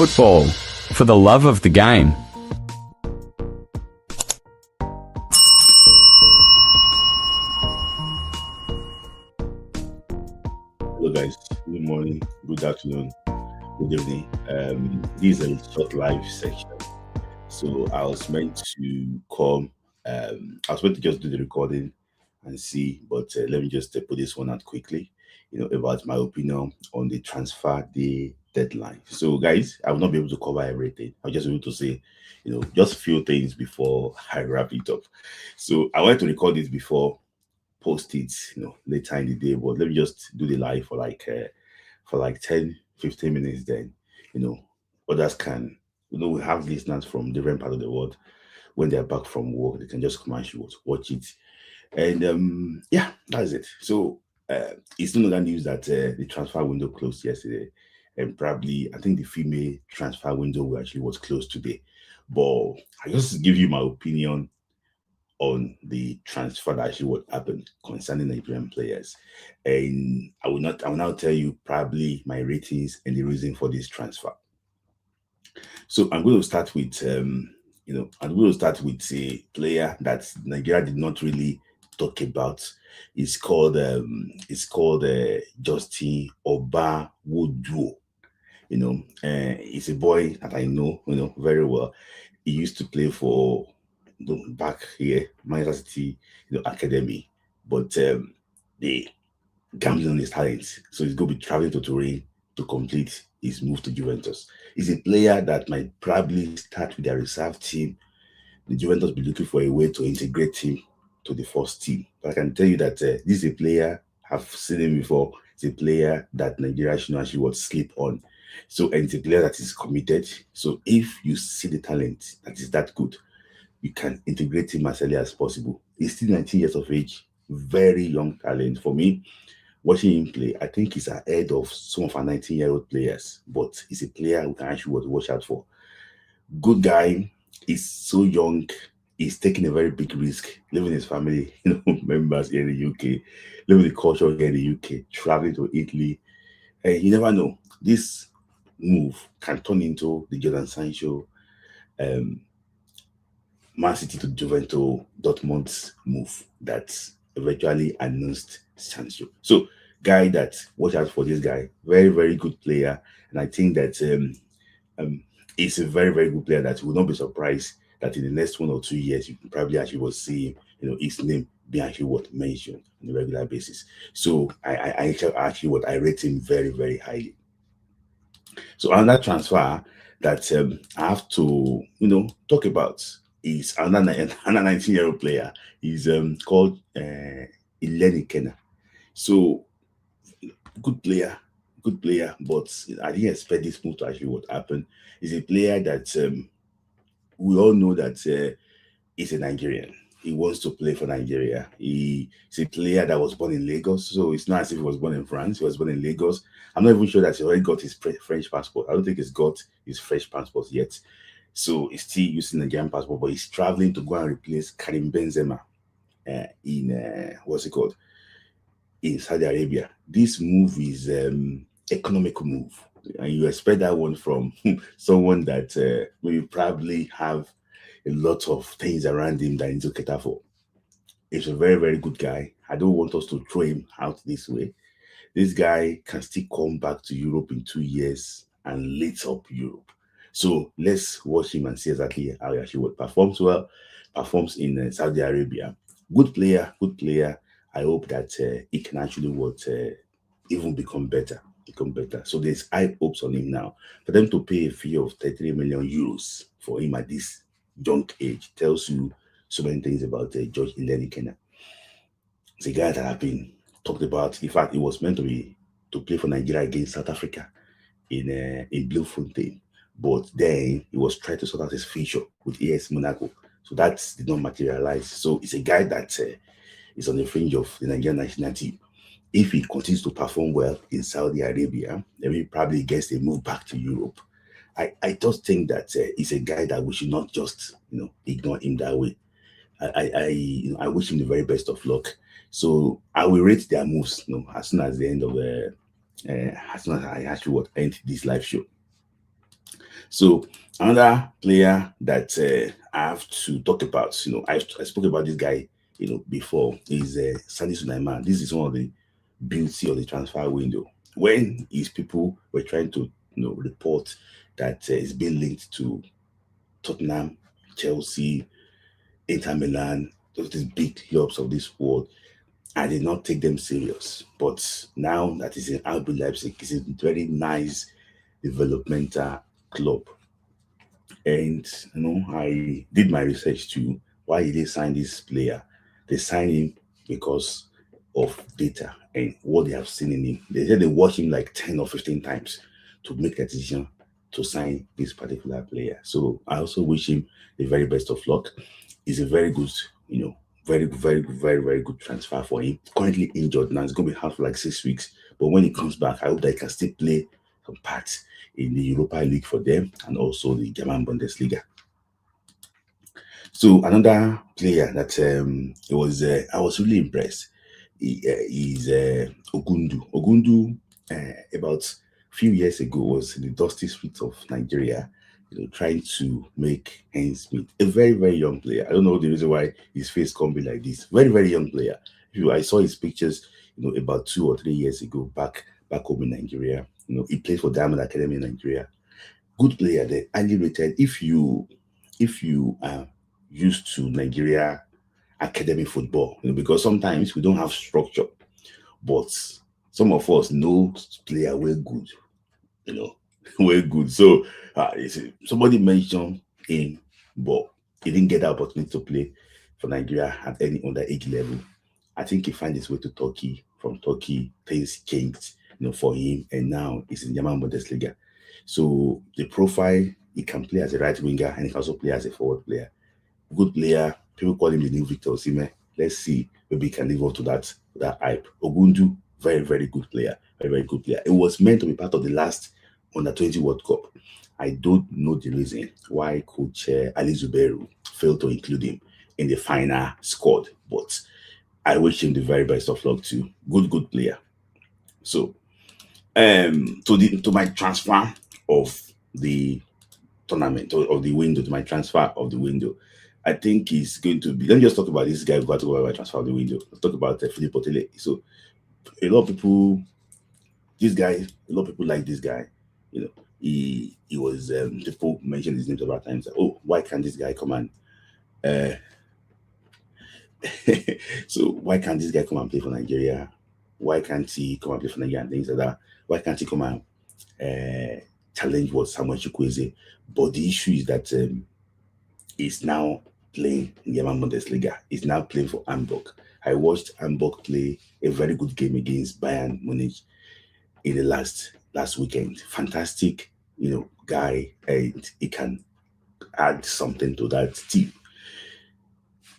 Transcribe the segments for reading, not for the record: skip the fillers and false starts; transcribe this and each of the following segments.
football, for the love of the game. Hello guys, good morning, good afternoon, good evening. This is a short live section. So I was meant to come, I was meant to just do the recording and see, but let me just put this one out quickly, about my opinion on the transfer day deadline. So guys, I will not be able to cover everything. I'll just be able to say, just a few things before I wrap it up. So I wanted to record this before post it, later in the day, but let me just do the live for like 10, 15 minutes. Then, others can, we have listeners from different parts of the world. When they're back from work, they can just come and watch it. And yeah, that's it. So it's no longer news that the transfer window closed yesterday, and probably I think the female transfer window actually was closed today. But I just give you my opinion on the transfer that actually what happened concerning Nigerian players. And I will now tell you probably my ratings and the reason for this transfer. So I'm going to start with a player that Nigeria did not really talk about. It's called Justin Oboavwoduo. He's a boy that I know, very well. He used to play for back here, Manchester City, academy, but they gambling on his talent. So he's going to be traveling to Turin to complete his move to Juventus. He's a player that might probably start with their reserve team. The Juventus will be looking for a way to integrate him to the first team. But I can tell you that this is a player, I've seen him before. It's a player that Nigeria should actually would sleep on. So, and it's a player that is committed. So if you see the talent that is that good, you can integrate him as early as possible. He's still 19 years of age, very young talent. For me, watching him play, I think he's ahead of some of our 19-year-old players, but he's a player who can actually watch out for. Good guy, he's so young, he's taking a very big risk, leaving his family, members here in the UK, living the culture here in the UK, traveling to Italy. You never know. This move can turn into the Jordan Sancho, Man City to Juventus Dortmund's move that's eventually announced Sancho. So, guy that watch out for this guy, very, very good player. And I think that it's a very, very good player that will not be surprised that in the next 1 or 2 years, you can probably actually will see his name being actually mentioned on a regular basis. So I actually rate him very, very highly. So another transfer that I have to, talk about is another 19-year-old player. He's called Ilenikhena. So good player, but I didn't expect this move to actually what happened. He's a player that we all know that he's a Nigerian. He wants to play for Nigeria. He's a player that was born in Lagos, so it's not as if he was born in France. He was born in Lagos. I'm not even sure that he already got his French passport. I don't think he's got his French passport yet. So he's still using the Nigerian passport, but he's traveling to go and replace Karim Benzema in in Saudi Arabia. This move is economical move, and you expect that one from someone that will probably have a lot of things around him that he needs to cater for. He's a very, very good guy. I don't want us to throw him out this way. This guy can still come back to Europe in 2 years and lit up Europe. So let's watch him and see exactly how he actually performs well, performs in Saudi Arabia. Good player. I hope that he can actually even become better. So there's high hopes on him now. For them to pay a fee of 33 million euros for him at this young age tells you so many things about George Ilenikhena. It's a guy that I've been talked about. In fact, he was meant to play for Nigeria against South Africa in Bloemfontein. But then he was trying to sort out his future with AS Monaco. So that did not materialize. So it's a guy that is on the fringe of the Nigerian national team. If he continues to perform well in Saudi Arabia, then he probably gets a move back to Europe. I just think that he's a guy that we should not just ignore him that way. I wish him the very best of luck. So I will rate their moves as soon as the end of as soon as I actually end this live show. So another player that I have to talk about, I spoke about this guy, before, is Sadi Sulaiman. This is one of the beauty of the transfer window. When his people were trying to, report that he's been linked to Tottenham, Chelsea, Inter Milan, these big clubs of this world, I did not take them serious. But now that he's in RB Leipzig, it's a very nice developmental club. And I did my research too. Why did they sign this player? They signed him because of data and what they have seen in him. They said they watched him like 10 or 15 times to make a decision to sign this particular player. So I also wish him the very best of luck. He's a very good, very, very, very, very good transfer for him. Currently injured now. He's going to be out for like 6 weeks. But when he comes back, I hope that he can still play some parts in the Europa League for them and also the German Bundesliga. So another player that I was really impressed is Ogundu. Ogundu, about a few years ago, was in the dusty streets of Nigeria, trying to make ends meet. A very, very young player. I don't know the reason why his face can't be like this. Very, very young player. I saw his pictures, about 2 or 3 years ago back home in Nigeria. He played for Diamond Academy in Nigeria. Good player there, highly rated. If you are used to Nigeria academy football, because sometimes we don't have structure, but some of us know player we're good, we're good. So somebody mentioned him, but he didn't get the opportunity to play for Nigeria at any underage level. I think he found his way to Turkey. From Turkey, things changed, for him, and now he's in German Bundesliga. So the profile, he can play as a right winger and he can also play as a forward player. Good player. People call him the new Victor Osimhen. Let's see, maybe he can live up to that hype. Ogundu, very, very good player. Very, very good player. It was meant to be part of the last Under-20 World Cup. I don't know the reason why Coach Ali Zubairu failed to include him in the final squad, but I wish him the very best of luck too. Good player. So, to my transfer of the tournament or of the window, to my transfer of the window, I think it's going to be. Let me just talk about this guy. We've got to go about my transfer of the window. Let's talk about Philippe Otele. So, a lot of people, a lot of people like this guy. He was. People mentioned his name several times. Oh, why can't this guy come and so why can't this guy come and play for Nigeria? Why can't he come and play for Nigeria and things like that? Why can't he come and challenge what Samuel Chukwueze? But the issue is that he's now playing in the German Bundesliga. He's now playing for Hamburg. I watched Hamburg play a very good game against Bayern Munich in the last weekend. Fantastic, guy, and he can add something to that team.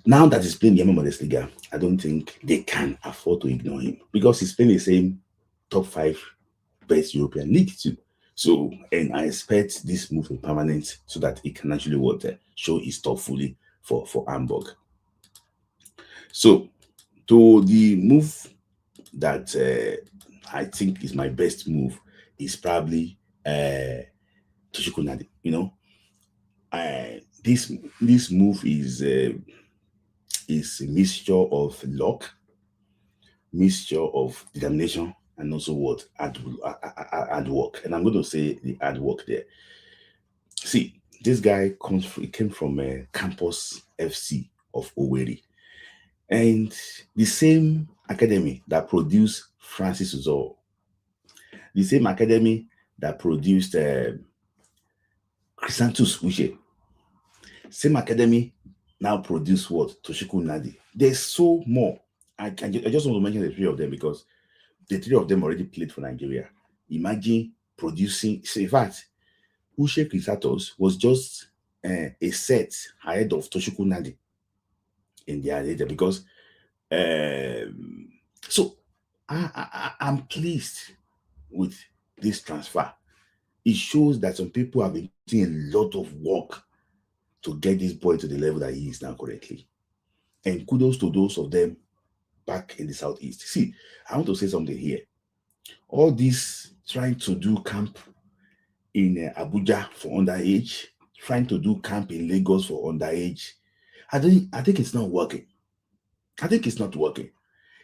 Now that he's playing the German Bundesliga, I don't think they can afford to ignore him because he's playing the same top 5 best European league too. So, and I expect this move to be permanent so that he can actually show his stuff fully for Hamburg. So, to the move that I think is my best move is probably Nnadi. This move is a mixture of luck, mixture of determination, and also hard work. And I'm going to say the hard work there. See, this guy came from Campus FC of Owerri, and the same academy that produced Francis Uzo, the same academy that produced Chrysanthus Uche, same academy now produce what? Toshiko Nnadi. There's so more. I just want to mention the 3 of them because the 3 of them already played for Nigeria. Imagine producing. In fact, Uche Chrysanthus was just a set ahead of Toshiko Nnadi in their data because so I'm pleased with this transfer. It shows that some people have been doing a lot of work to get this boy to the level that he is now currently. And kudos to those of them back in the Southeast. See, I want to say something here. All this trying to do camp in Abuja for underage, trying to do camp in Lagos for underage. I think it's not working. I think it's not working.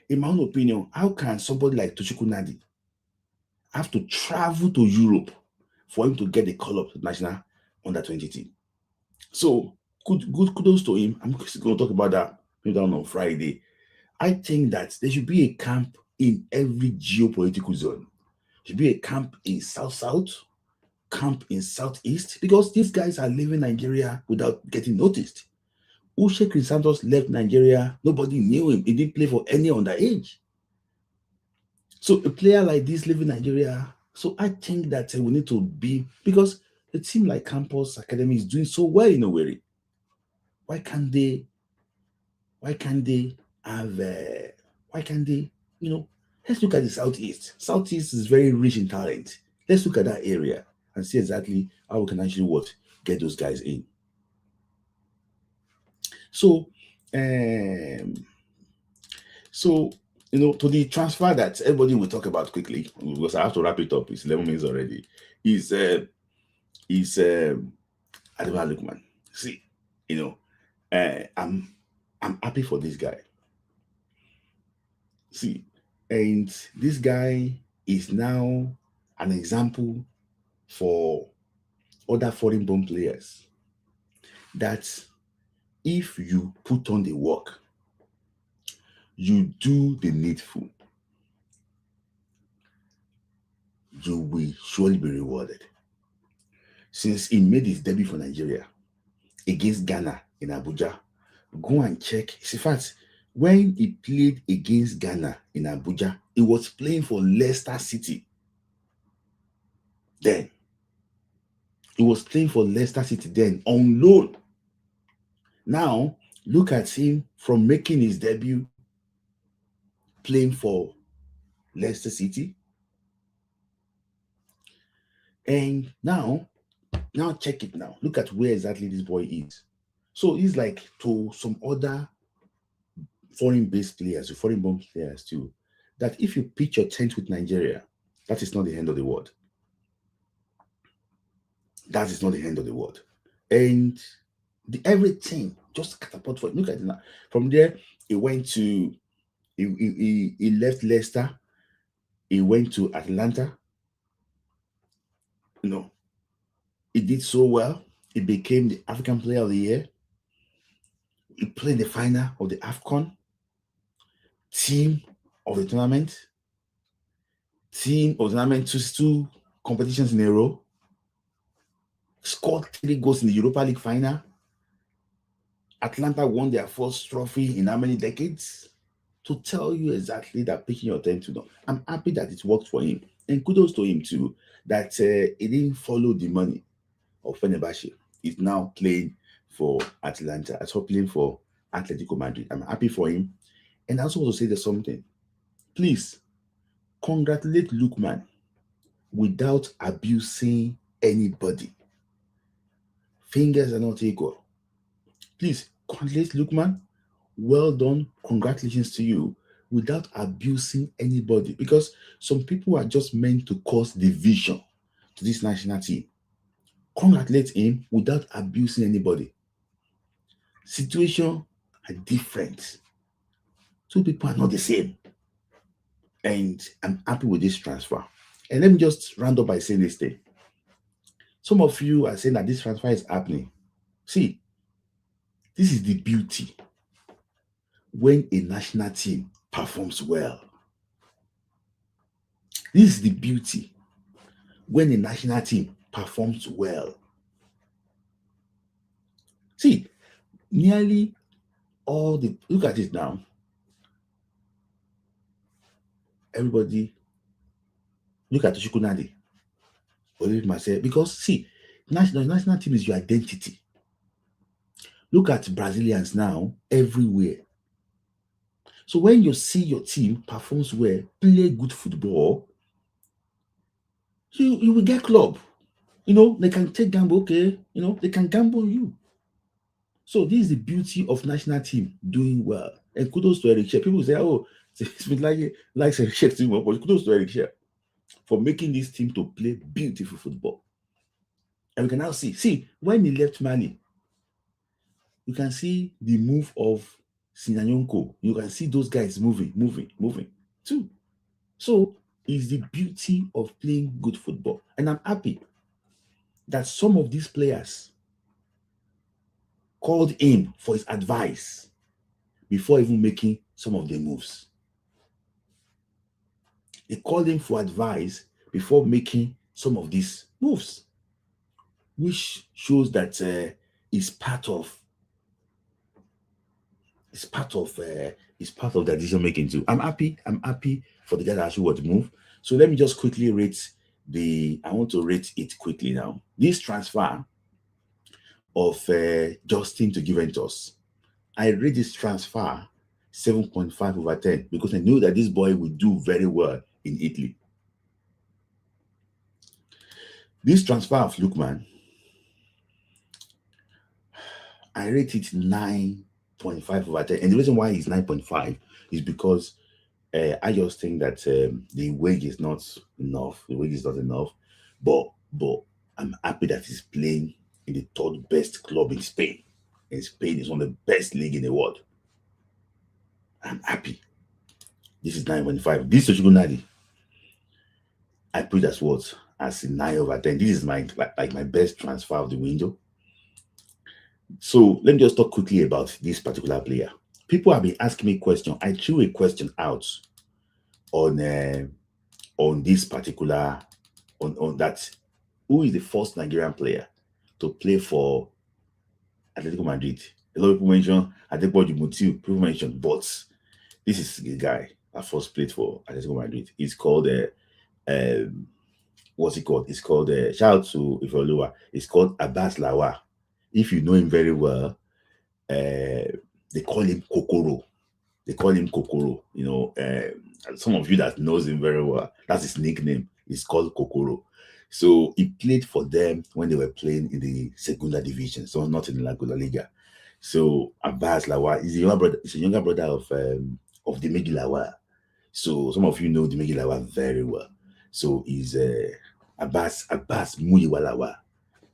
In my own opinion, how can somebody like Nnadi have to travel to Europe for him to get the call up to national under 20 team? So good kudos to him. I'm going to talk about that maybe on Friday. I think that there should be a camp in every geopolitical zone. There should be a camp in South, camp in Southeast, because these guys are leaving Nigeria without getting noticed. Uche Santos left Nigeria, nobody knew him. He didn't play for any underage. So a player like this leaving Nigeria, so I think that we need to be, because a team like Campus Academy is doing so well in Owerri. Why can't they let's look at the Southeast. Southeast is very rich in talent. Let's look at that area and see exactly how we can actually get those guys in. So to the transfer that everybody will talk about quickly, because I have to wrap it up. It's 11 minutes already. Is Ademola Lookman. See, I'm happy for this guy. See, and this guy is now an example for other foreign-born players that if you put on the work, you do the needful, you will surely be rewarded. Since he made his debut for Nigeria against Ghana in Abuja, go and check. In fact, when he played against Ghana in Abuja, he was playing for Leicester City. Then he was playing for Leicester City then on loan. Now look at him from making his debut playing for Leicester City, and now check it now. Look at where exactly this boy is. So he's like to some other foreign-based players, foreign-born players too, that if you pitch your tent with Nigeria, that is not the end of the world. That is not the end of the world. And everything just catapult for it. Look at it now. From there, he left Leicester. He went to Atlanta. He did so well. He became the African Player of the Year. He played the final of the AFCON. Team of the tournament. Two competitions in a row. Scored 3 goals in the Europa League final. Atlanta won their first trophy in how many decades? To tell you exactly that picking your tent to know. I'm happy that it worked for him. And kudos to him too, that he didn't follow the money of Fenerbahce. He's now playing for Atlanta. I saw playing for Atletico Madrid. I'm happy for him. And I also want to say there's something. Please, congratulate Lookman without abusing anybody. Fingers are not equal. Please, congratulate Lookman. Well done. Congratulations to you without abusing anybody, because some people are just meant to cause division to this national team. Congratulate him without abusing anybody. Situations are different. Two people are not the same. And I'm happy with this transfer. And let me just round up by saying this thing. Some of you are saying that this transfer is happening. See, this is the beauty when a national team performs well. This is the beauty when a national team performs well. See, nearly all the, look at it now. Everybody, look at Nnadi. Myself, because see, national team is your identity. Look at Brazilians now everywhere. So when you see your team performs well, play good football, you will get club. They can take gamble, okay? They can gamble on you. So this is the beauty of national team doing well. And kudos to Eric Shear. People say, oh, it's been likes Eric Shear too much, but kudos to Eric Shear for making this team to play beautiful football. And we can now see when he left Mali, you can see the move of Sinanyonko. You can see those guys moving too. So it's the beauty of playing good football. And I'm happy that some of these players called him for his advice before even making some of the moves. They called him for advice before making some of these moves, which shows that it's part of the decision making too. I'm happy for the guy that actually want to move. So let me just quickly rate I want to rate it quickly now. This transfer of Justin to Juventus, I rate this transfer 7.5 over 10 because I knew that this boy would do very well in Italy. This transfer of Lookman, I rate it 9.5 over 10. And the reason why it's 9.5 is because I just think that the wage is not enough. The wage is not enough. But I'm happy that he's playing in the third best club in Spain. And Spain is one of the best league in the world. I'm happy. This is 9.5. This is Nnadi. I put as what? As a 9 over 10. This is my my best transfer of the window. So let me just talk quickly about this particular player. People have been asking me questions. I threw a question out on this particular on that. Who is the first Nigerian player to play for Atletico Madrid? A lot of people mention Oboavwoduo. People mention, but this is the guy that first played for Atletico Madrid. He's called what's he called? It's called shout out to Ifeoluwa. It's called Abbas Lawa. If you know him very well, they call him Kokoro. They call him Kokoro. You know, some of you that knows him very well, that's his nickname. He's called Kokoro. So he played for them when they were playing in the Segunda Division, so not in La Liga. So Abbas Lawa is a younger brother. He's a younger brother of Dimegi Lawa. So some of you know Dimegi Lawa very well. So he's Abbas Muyiwa Lawa.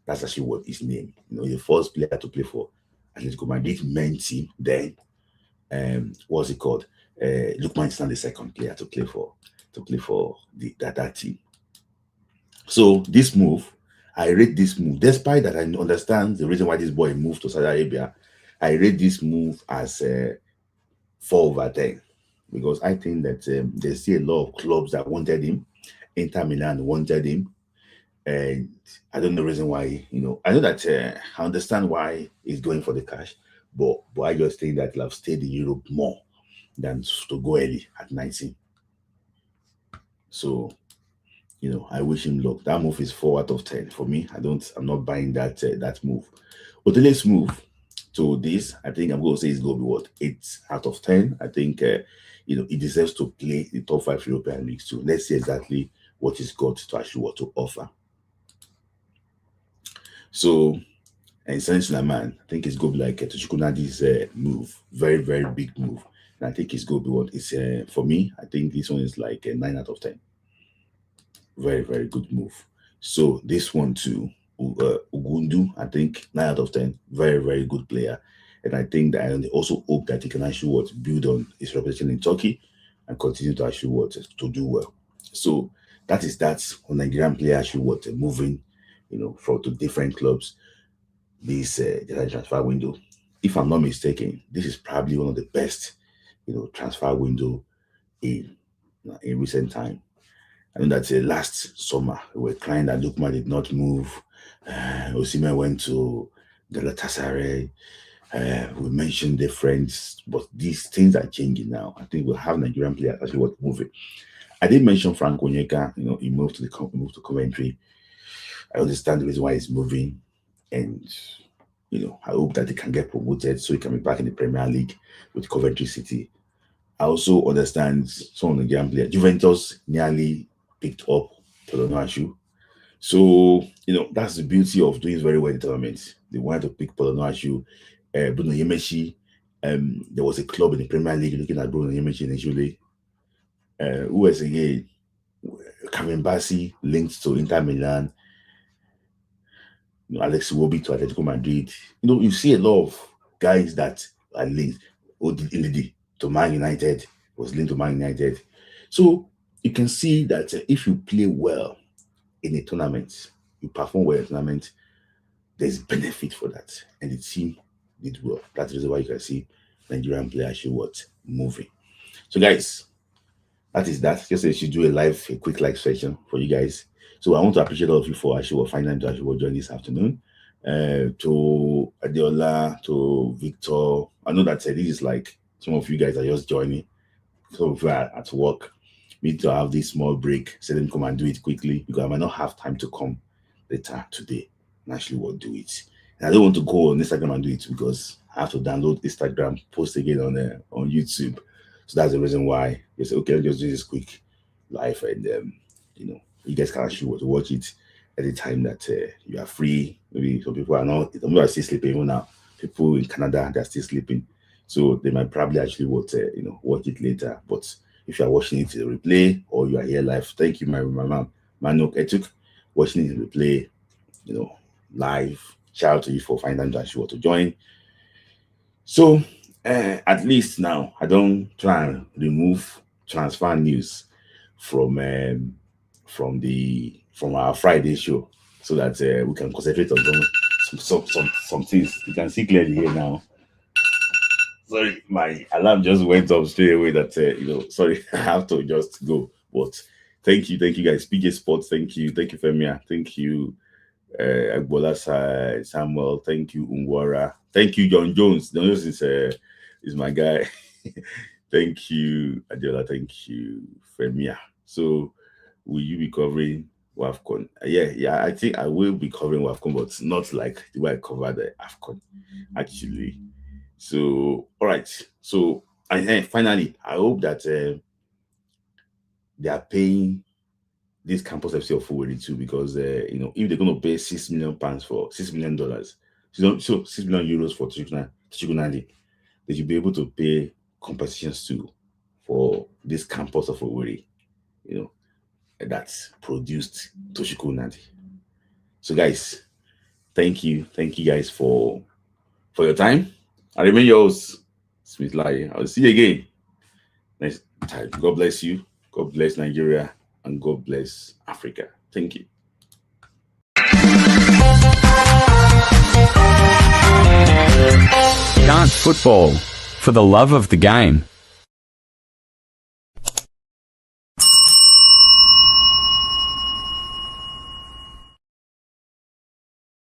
That's actually what his name. You know, the first player to play for Atletico Madrid main team. Then, what's it called? Lookman is now the second player to play for that team. So this move, I rate this move. Despite that, I understand the reason why this boy moved to Saudi Arabia. I rate this move as 4 over 10 because I think that there's still a lot of clubs that wanted him. Inter Milan wanted him. And I don't know the reason why, you know, I know that I understand why he's going for the cash, but I just think that he'll have stayed in Europe more than to go early at 19. So, you know, I wish him luck. That move is 4 out of 10 for me. I'm not buying that that move. Otele's move to this, I think I'm going to say it's going to be what, 8 out of 10. I think, you know, he deserves to play the top 5 European leagues too. Let's see exactly what he's got to actually what to offer. So, and man, I think it's going to be like Nnadi's move. Very, very big move. And I think it's going to be what it's for me. I think this one is like a 9 out of 10. Very, very good move. So this one too, Bundu, I think 9 out of 10. Very, very good player. And I think that I also hope that he can actually build on his reputation in Turkey and continue to actually to do well. So that is that on Nigerian player actually moving, you know, to different clubs. This transfer window, if I'm not mistaken, this is probably one of the best, you know, transfer window in recent time. I know that last summer we were crying that Lookman did not move. Osimhen went to Galatasaray. We mentioned the friends, but these things are changing now. I think we'll have Nigerian players actually moving. I did mention Frank Onyeka. You know, he moved to Coventry. I understand the reason why he's moving, and you know, I hope that they can get promoted so he can be back in the Premier League with Coventry City. I also understand some of the Nigerian players. Juventus nearly picked up Polonoashu. So, you know, that's the beauty of doing very well in tournaments. They wanted to pick Polonoashu. Bruno Yemeshi. There was a club in the Premier League looking at Bruno Yemeshi initially. Who was again? Kevin Bassi linked to Inter Milan. Alex Iwobi to Atletico Madrid. You see a lot of guys that are linked. Nnadi to Man United, was linked to Man United. So you can see that if you play well in a tournament, you perform well in a tournament, there's benefit for that. And the team did well. That's the reason why you can see Nigerian players actually moving. So guys, that is that. Just say she do a quick live session for you guys. So I want to appreciate all of you for actually finding time to actually join this afternoon. To Adeola, to Victor. I know that this is like some of you guys are just joining. Some of you are at work. We need to have this small break. So them come and do it quickly because I might not have time to come later today and actually do it. And I don't want to go on Instagram and do it because I have to download Instagram, post again on YouTube. So that's the reason why you say, okay, I'll just do this quick live, and you guys can actually watch it at the time that you are free. Maybe some people are still sleeping even now. People in Canada, they're still sleeping, so they might probably actually watch it later. But if you are watching it in replay or you are here live, thank you, my mom, Manok Etuk, watching it in replay, live. Shout out to you for finding that you want to join. So at least now I don't try and remove transfer news from our Friday show, so that we can concentrate on some things. You can see clearly here now. Sorry, my alarm just went up straight away. That sorry, I have to just go. But thank you guys. PJ Sports, thank you, Femia, thank you, Agbola Samuel, thank you, Ungwara, thank you, John Jones. John Jones is my guy. Thank you, Adiola, thank you, Femia. So will you be covering WAFCON? Yeah, I think I will be covering WAFCON, but not like the way I covered the AFCON, actually. So, all right. So, finally, I hope that they are paying this campus FC of Owerri too, because if they're going to pay £6 million for $6 million, so €6 million for Nnadi, they should be able to pay compensations too for this campus of Owerri, that's produced Toshiko Nnadi. So guys, thank you guys for your time. I remain yours, Smith Lai. I'll see you again next time. God bless you, God bless Nigeria, and God bless Africa. Thank you. Dance football for the love of the game.